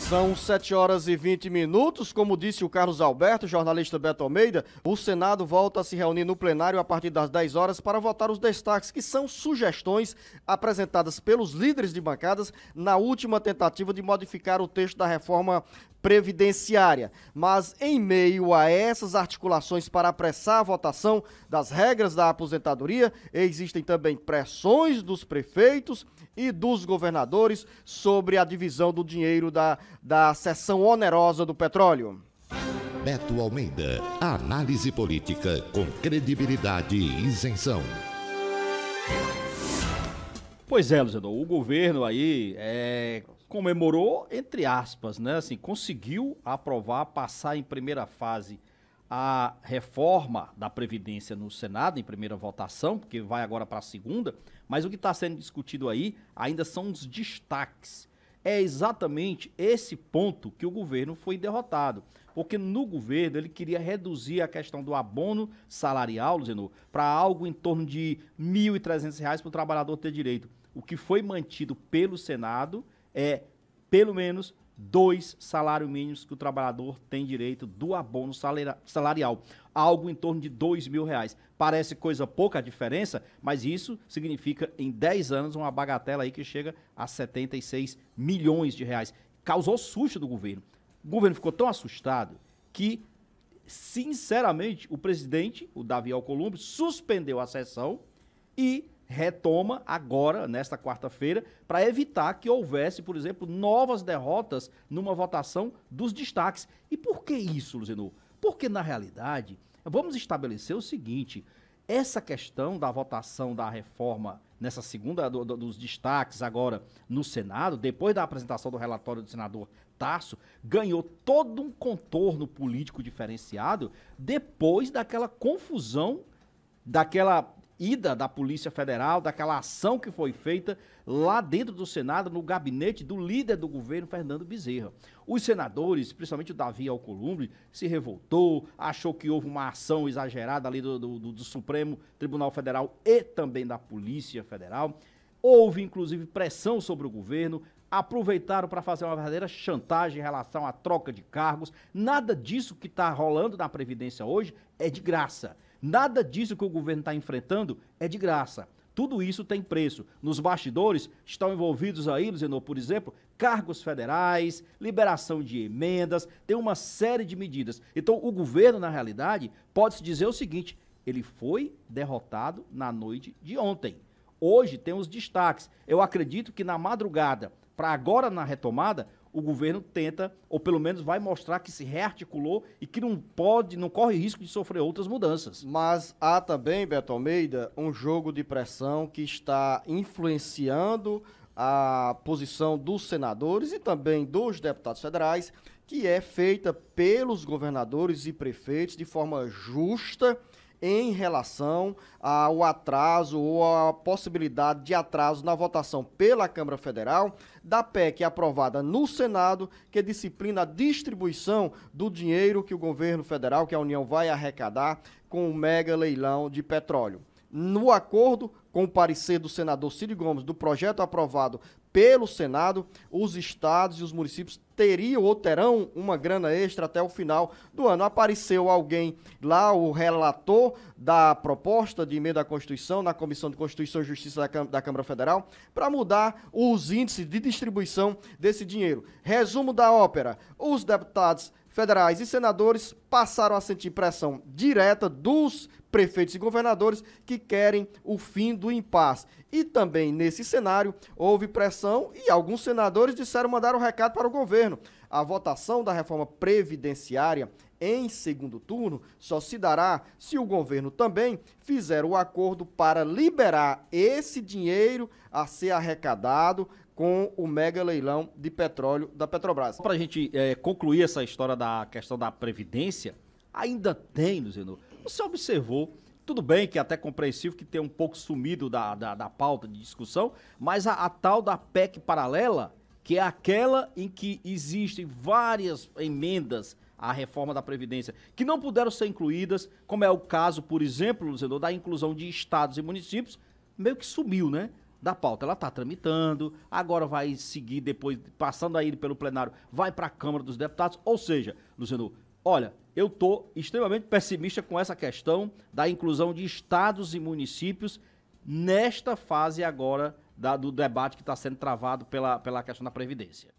São 7h20. Como disse o Carlos Alberto, jornalista Beto Almeida, o Senado volta a se reunir no plenário a partir das 10 horas para votar os destaques, que são sugestões apresentadas pelos líderes de bancadas na última tentativa de modificar o texto da reforma previdenciária. Mas em meio a essas articulações para apressar a votação das regras da aposentadoria, existem também pressões dos prefeitos e dos governadores sobre a divisão do dinheiro da seção onerosa do petróleo. Beto Almeida, análise política com credibilidade e isenção. Pois é, Luciano, o governo aí comemorou, entre aspas, né? Assim, conseguiu aprovar, passar em primeira fase a reforma da Previdência no Senado, em primeira votação, porque vai agora para a segunda, mas o que está sendo discutido aí ainda são os destaques. É exatamente esse ponto que o governo foi derrotado, porque no governo ele queria reduzir a questão do abono salarial, Luciano, para algo em torno de R$ 1.300 para o trabalhador ter direito. O que foi mantido pelo Senado é pelo menos 2 salários mínimos que o trabalhador tem direito do abono salarial, algo em torno de R$ 2.000. Parece coisa pouca a diferença, mas isso significa em 10 anos uma bagatela aí que chega a R$ 76 milhões. Causou susto do governo. O governo ficou tão assustado que, sinceramente, o presidente, o Davi Alcolumbre, suspendeu a sessão e retoma agora, nesta quarta-feira, para evitar que houvesse, por exemplo, novas derrotas numa votação dos destaques. E por que isso, Luciano? Porque, na realidade, vamos estabelecer o seguinte: essa questão da votação da reforma nessa segunda dos destaques agora no Senado, depois da apresentação do relatório do senador Tarso, ganhou todo um contorno político diferenciado depois daquela confusão, daquela ida da Polícia Federal, daquela ação que foi feita lá dentro do Senado, no gabinete do líder do governo, Fernando Bezerra. Os senadores, principalmente o Davi Alcolumbre, se revoltou, achou que houve uma ação exagerada ali do Supremo Tribunal Federal e também da Polícia Federal. Houve, inclusive, pressão sobre o governo, aproveitaram para fazer uma verdadeira chantagem em relação à troca de cargos. Nada disso que está rolando na Previdência hoje é de graça. Nada disso que o governo está enfrentando é de graça. Tudo isso tem preço. Nos bastidores estão envolvidos aí, Luciano, por exemplo, cargos federais, liberação de emendas, tem uma série de medidas. Então, o governo, na realidade, pode-se dizer o seguinte: ele foi derrotado na noite de ontem. Hoje tem os destaques. Eu acredito que na madrugada, para agora na retomada, o governo tenta, ou pelo menos vai mostrar que se rearticulou e que não corre risco de sofrer outras mudanças. Mas há também, Beto Almeida, um jogo de pressão que está influenciando a posição dos senadores e também dos deputados federais, que é feita pelos governadores e prefeitos de forma justa em relação ao atraso ou à possibilidade de atraso na votação pela Câmara Federal da PEC aprovada no Senado, que disciplina a distribuição do dinheiro que o governo federal, que a União vai arrecadar com o mega leilão de petróleo. No acordo com o parecer do senador Cid Gomes do projeto aprovado pelo Senado, os estados e os municípios teriam ou terão uma grana extra até o final do ano. Apareceu alguém lá, o relator da proposta de emenda à Constituição, na Comissão de Constituição e Justiça da Câmara Federal, para mudar os índices de distribuição desse dinheiro. Resumo da ópera: os deputados federais e senadores passaram a sentir pressão direta dos prefeitos e governadores que querem o fim do impasse. E também nesse cenário houve pressão e alguns senadores disseram, mandaram um recado para o governo. A votação da reforma previdenciária em segundo turno só se dará se o governo também fizer o acordo para liberar esse dinheiro a ser arrecadado com o mega leilão de petróleo da Petrobras. Para a gente concluir essa história da questão da Previdência, ainda tem, Luciano, você observou, tudo bem que é até compreensível que tem um pouco sumido da pauta de discussão, mas a tal da PEC paralela, que é aquela em que existem várias emendas à reforma da Previdência, que não puderam ser incluídas, como é o caso, por exemplo, Luciano, da inclusão de estados e municípios, meio que sumiu, né? da pauta. Ela está tramitando, agora vai seguir depois, passando aí pelo plenário, vai para a Câmara dos Deputados. Ou seja, Luciano, olha, eu estou extremamente pessimista com essa questão da inclusão de estados e municípios nesta fase agora do debate que está sendo travado pela questão da Previdência.